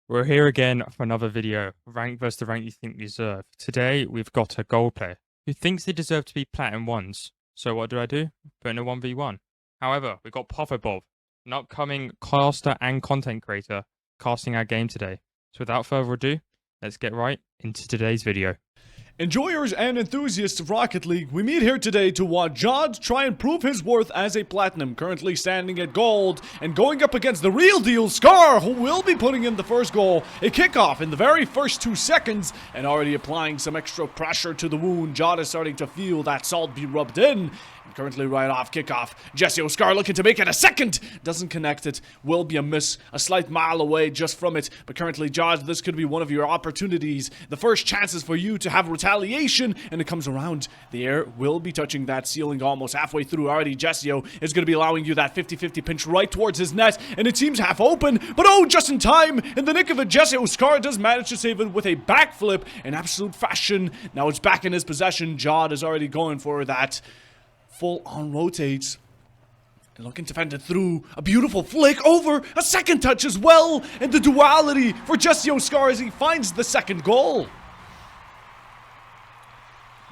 We're here again for another video, rank versus the rank you think you deserve. Today, we've got a gold player who thinks they deserve to be Platinum 1s. So what do? Put in a 1v1. However, we've got PuffoBob, an upcoming caster and content creator, casting our game today. So without further ado, let's get right into today's video. Enjoyers and enthusiasts of Rocket League, we meet here today to watch Jod try and prove his worth as a Platinum, currently standing at gold, and going up against the real deal, Scar, who will be putting in the first goal, a kickoff in the very first 2 seconds, and already applying some extra pressure to the wound. Jod is starting to feel that salt be rubbed in. Currently right off kickoff, Jesse Oscar looking to make it a second, doesn't connect it, will be a miss, a slight mile away just from it, but currently Jod, this could be one of your opportunities, the first chances for you to have retaliation, and it comes around, the air will be touching that ceiling almost halfway through. Already Jessio is going to be allowing you that 50-50 pinch right towards his net, and it seems half open, but oh, just in time, in the nick of it, Jesse Oscar does manage to save it with a backflip in absolute fashion. Now it's back in his possession. Jod is already going for that full on rotates and looking to fend it through. A beautiful flick over, a second touch as well, and the duality for Jesse Oscar as he finds the second goal.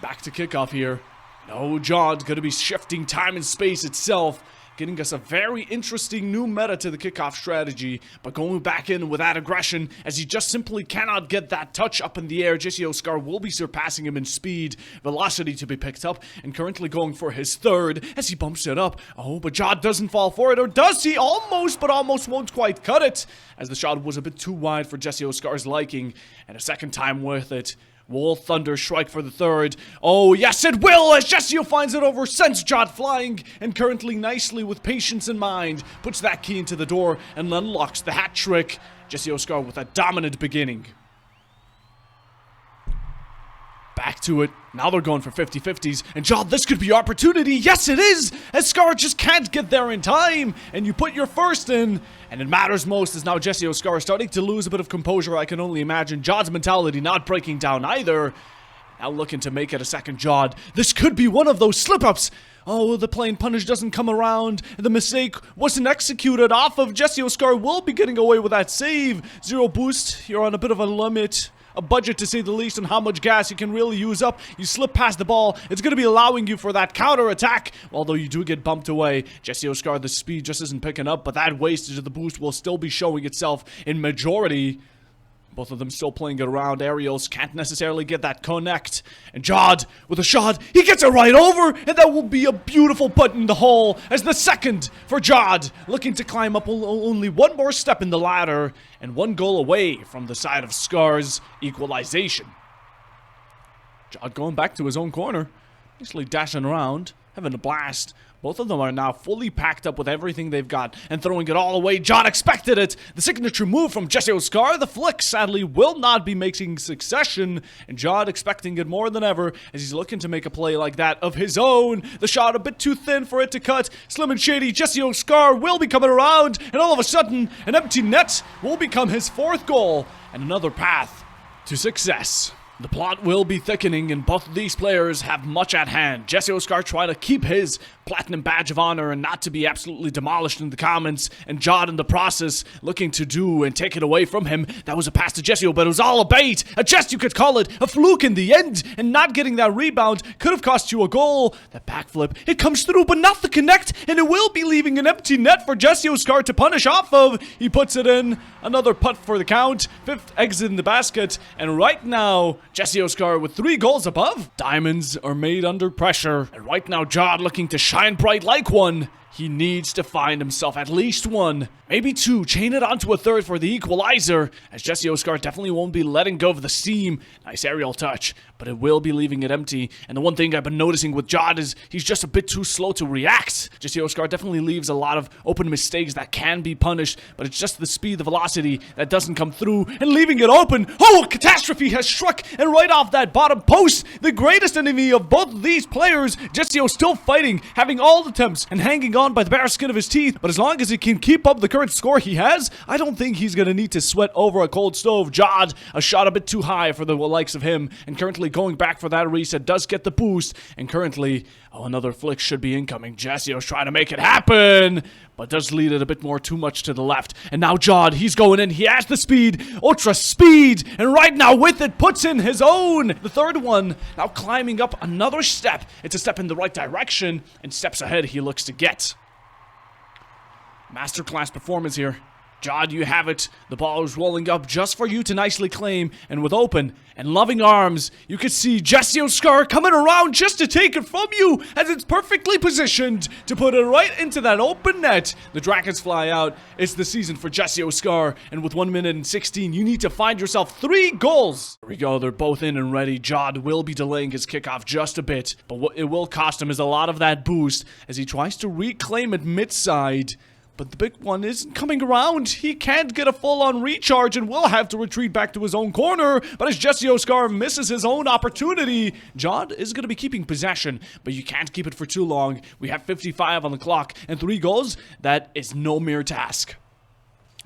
Back to kickoff here. No, Jod's going to be shifting time and space itself, getting us a very interesting new meta to the kickoff strategy, but going back in with that aggression as he just simply cannot get that touch up in the air. Jesse Oscar will be surpassing him in speed, velocity to be picked up, and currently going for his third as he bumps it up. Oh, but Jod doesn't fall for it, or does he? Almost, but almost won't quite cut it, as the shot was a bit too wide for Jesse Oscar's liking, and a second time with it. Will Thunder strike for the third? Oh, yes, it will, as Jessio finds it over, sends Jod flying, and currently nicely with patience in mind, puts that key into the door and unlocks the hat trick. Jesse Oscar with a dominant beginning. Back to it. Now they're going for 50-50s, and Jod, this could be your opportunity. Yes, it is, as Scar just can't get there in time, and you put your first in, and it matters most as now Jesse Oscar starting to lose a bit of composure, I can only imagine. Jod's mentality not breaking down either. Now looking to make it a second. Jod, this could be one of those slip-ups. Oh, the plain punish doesn't come around. The mistake wasn't executed off of. Jesse Oscar will be getting away with that save. Zero boost, you're on a bit of a limit. A budget to say the least on how much gas you can really use up. You slip past the ball, it's going to be allowing you for that counter attack, although you do get bumped away. Jesse Oscar, the speed just isn't picking up, but that wastage of the boost will still be showing itself in majority. Both of them still playing it around. Aerials can't necessarily get that connect. And Jod, with a shot, he gets it right over, and that will be a beautiful putt in the hole as the second for Jod, looking to climb up only one more step in the ladder, and one goal away from the side of Scar's equalization. Jod going back to his own corner, nicely dashing around, having a blast. Both of them are now fully packed up with everything they've got and throwing it all away. Jod expected it. The signature move from Jesse Oscar. The flick, sadly, will not be making succession. And Jod expecting it more than ever as he's looking to make a play like that of his own. The shot a bit too thin for it to cut. Slim and shady. Jesse Oscar will be coming around. And all of a sudden, an empty net will become his fourth goal. And another path to success. The plot will be thickening, and both of these players have much at hand. Jesse Oscar trying to keep his Platinum badge of honor and not to be absolutely demolished in the comments, and Jod in the process looking to do and take it away from him. That was a pass to Jesse, but it was all a bait. A jest, you could call it, a fluke in the end, and not getting that rebound could have cost you a goal. That backflip, it comes through, but not the connect, and it will be leaving an empty net for Jesse Oscar to punish off of. He puts it in. Another putt for the count. Fifth exit in the basket, and right now, Jesse Oscar with 3 goals above. Diamonds are made under pressure, and right now Jod looking to shine bright like one. He needs to find himself at least 1, maybe 2, chain it onto a third for the equalizer, as Jesse Oscar definitely won't be letting go of the steam. Nice aerial touch, but it will be leaving it empty. And the one thing I've been noticing with Jod is he's just a bit too slow to react. Jesse Oscar definitely leaves a lot of open mistakes that can be punished, but it's just the speed, the velocity that doesn't come through, and leaving it open. Oh, a catastrophe has struck, and right off that bottom post, the greatest enemy of both of these players, Jesse still fighting, having all the attempts, and hanging on by the bare skin of his teeth, but as long as he can keep up the current score he has, I don't think he's going to need to sweat over a cold stove. Jod, a shot a bit too high for the likes of him, and currently going back for that reset, does get the boost, and currently, Oh, another flick should be incoming. Jessio's trying to make it happen, but does lead it a bit more too much to the left. And now Jod, he's going in. He has the speed, ultra speed, and right now with it puts in his own. The third one now climbing up another step. It's a step in the right direction, and steps ahead he looks to get. Masterclass performance here. Jod, you have it. The ball is rolling up just for you to nicely claim, and with open and loving arms, you can see Jessio Scar coming around just to take it from you as it's perfectly positioned to put it right into that open net. The Dragons fly out. It's the season for Jessio Scar, and with 1 minute and 16, you need to find yourself 3 goals. Here we go. They're both in and ready. Jod will be delaying his kickoff just a bit, but what it will cost him is a lot of that boost as he tries to reclaim it mid-side. But the big one isn't coming around. He can't get a full-on recharge and will have to retreat back to his own corner. But as Jessio Scar misses his own opportunity, Jod is going to be keeping possession. But you can't keep it for too long. We have 55 on the clock and 3 goals. That is no mere task.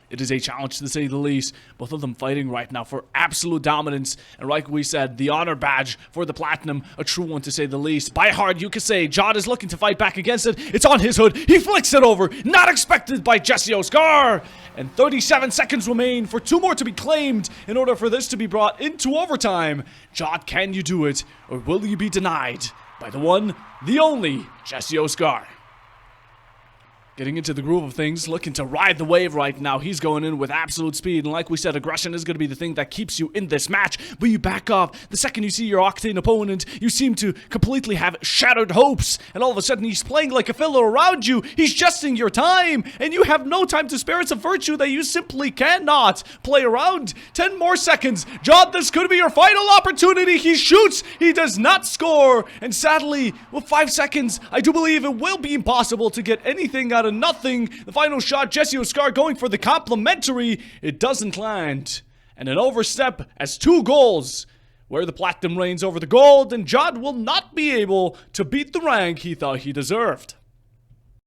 It is a challenge to say the least. Both of them fighting right now for absolute dominance. And like we said, the honor badge for the Platinum, a true one to say the least. By heart, you can say Jod is looking to fight back against it. It's on his hood. He flicks it over. Not expected by Jessio Scar. And 37 seconds remain for 2 more to be claimed in order for this to be brought into overtime. Jod, can you do it? Or will you be denied by the one, the only, Jessio Scar? Getting into the groove of things, looking to ride the wave right now. He's going in with absolute speed, and like we said, aggression is going to be the thing that keeps you in this match. But you back off. The second you see your Octane opponent, you seem to completely have shattered hopes, and all of a sudden he's playing like a filler around you. He's justing your time, and you have no time to spare. It's a virtue that you simply cannot play around. 10 more seconds. Jod, this could be your final opportunity. He shoots. He does not score. And sadly, with 5 seconds, I do believe it will be impossible to get anything out of nothing. The final shot, Jessio Scar going for the complimentary. It doesn't land. And an overstep as 2 goals, where the Platinum reigns over the gold, and Jod will not be able to beat the rank he thought he deserved.